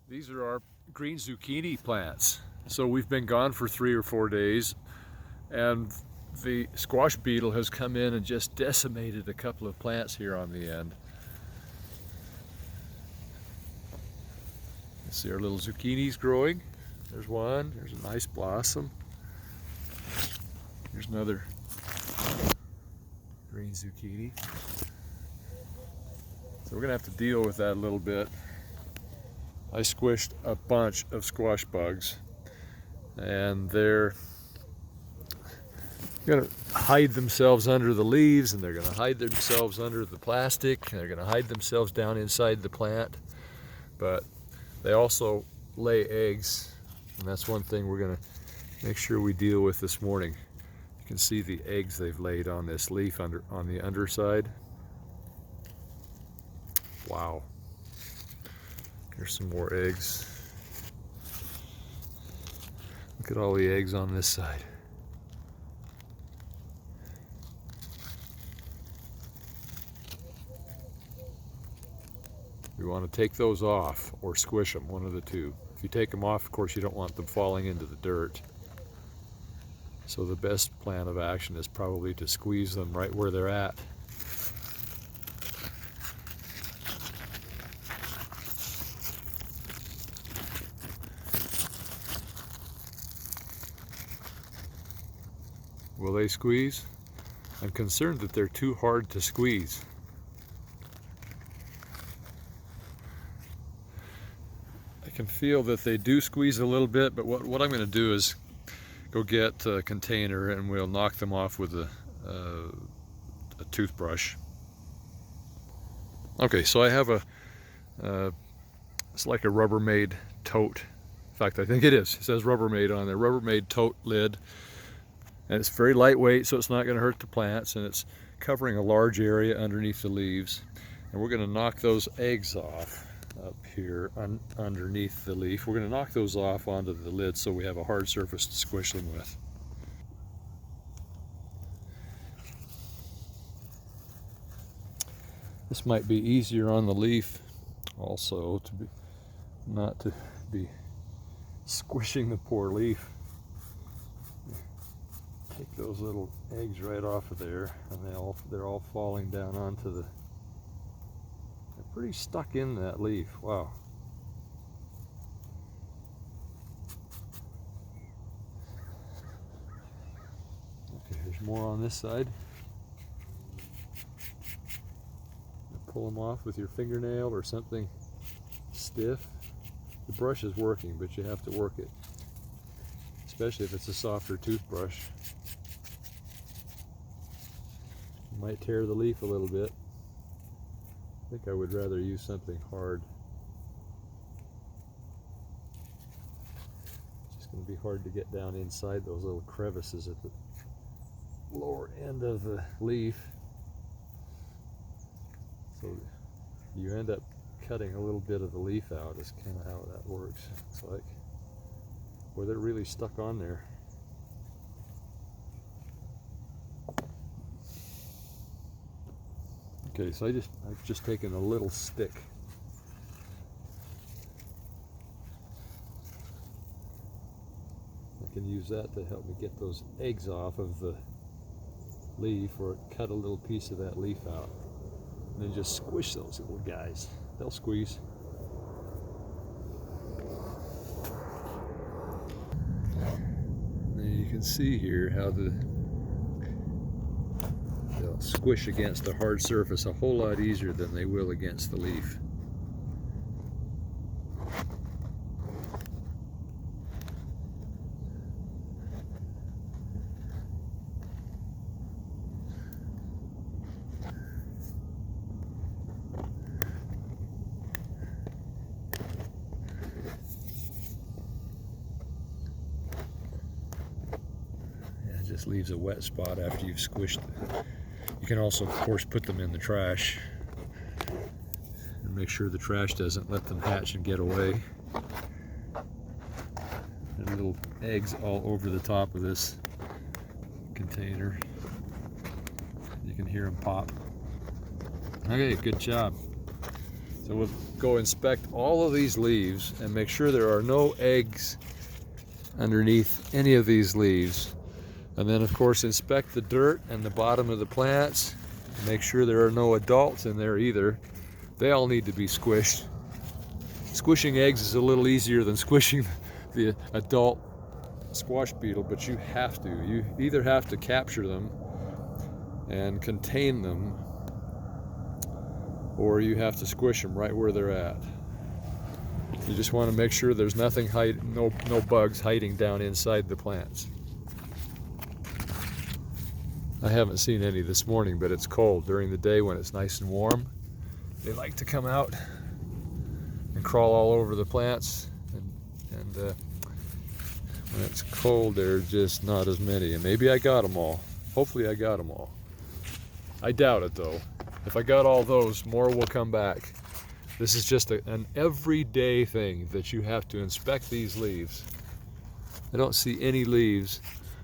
These are our green zucchini plants. So we've been gone for 3 or 4 days, and the squash beetle has come in and just decimated a couple of plants here on the end. See our little zucchinis growing. There's one, there's a nice blossom. Here's another green zucchini. So we're gonna have to deal with that a little bit. I squished a bunch of squash bugs, and they're gonna hide themselves under the leaves, and they're gonna hide themselves under the plastic, and they're gonna hide themselves down inside the plant. But they also lay eggs, and that's one thing we're gonna make sure we deal with this morning. You can see the eggs they've laid on this leaf on the underside. Wow. Here's some more eggs. Look at all the eggs on this side. We want to take those off or squish them, one of the two. If you take them off, of course, you don't want them falling into the dirt. So the best plan of action is probably to squeeze them right where they're at. Will they squeeze? I'm concerned that they're too hard to squeeze. I can feel that they do squeeze a little bit, but what I'm going to do is go get a container and we'll knock them off with a toothbrush. Okay, so I have it's like a Rubbermaid tote. In fact, I think it is. It says Rubbermaid on there. Rubbermaid tote lid. And it's very lightweight, so it's not going to hurt the plants, and it's covering a large area underneath the leaves. And we're going to knock those eggs off up here underneath the leaf. We're going to knock those off onto the lid so we have a hard surface to squish them with. This might be easier on the leaf also, not to be squishing the poor leaf. Take those little eggs right off of there, and they're all falling down onto the. They're pretty stuck in that leaf. Wow. Okay, there's more on this side. Pull them off with your fingernail or something stiff. The brush is working, but you have to work it, especially if it's a softer toothbrush. Might tear the leaf a little bit. I think I would rather use something hard. It's just going to be hard to get down inside those little crevices at the lower end of the leaf. So you end up cutting a little bit of the leaf out. Is kind of how that works. It's like, boy, they're really stuck on there. Okay, so I've just taken a little stick. I can use that to help me get those eggs off of the leaf, or cut a little piece of that leaf out. And then just squish those little guys. They'll squeeze. And you can see here how they'll squish against the hard surface a whole lot easier than they will against the leaf. Yeah, it just leaves a wet spot after you've squished it. You can also, of course, put them in the trash and make sure the trash doesn't let them hatch and get away. And little eggs all over the top of this container. You can hear them pop. Okay, good job. So we'll go inspect all of these leaves and make sure there are no eggs underneath any of these leaves. And then of course inspect the dirt and the bottom of the plants. Make sure there are no adults in there either. They all need to be squished. Squishing eggs is a little easier than squishing the adult squash beetle, but you have to. You either have to capture them and contain them, or you have to squish them right where they're at. You just want to make sure there's nothing no bugs hiding down inside the plants. I haven't seen any this morning, but it's cold. During the day when it's nice and warm, they like to come out and crawl all over the plants, and when it's cold there's just not as many. And maybe I got them all. Hopefully I got them all. I doubt it though. If I got all those, more will come back. This is just an everyday thing that you have to inspect these leaves. I don't see any leaves.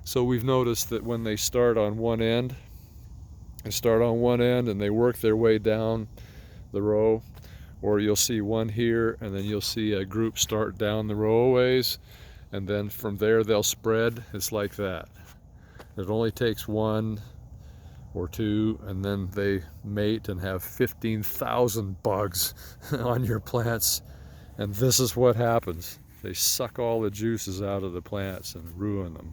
So we've noticed that when they start on one end, and they work their way down the row, or you'll see one here and then you'll see a group start down the row a ways, and then from there they'll spread. It's like that. It only takes one or two, and then they mate and have 15,000 bugs on your plants, and this is what happens. They suck all the juices out of the plants and ruin them.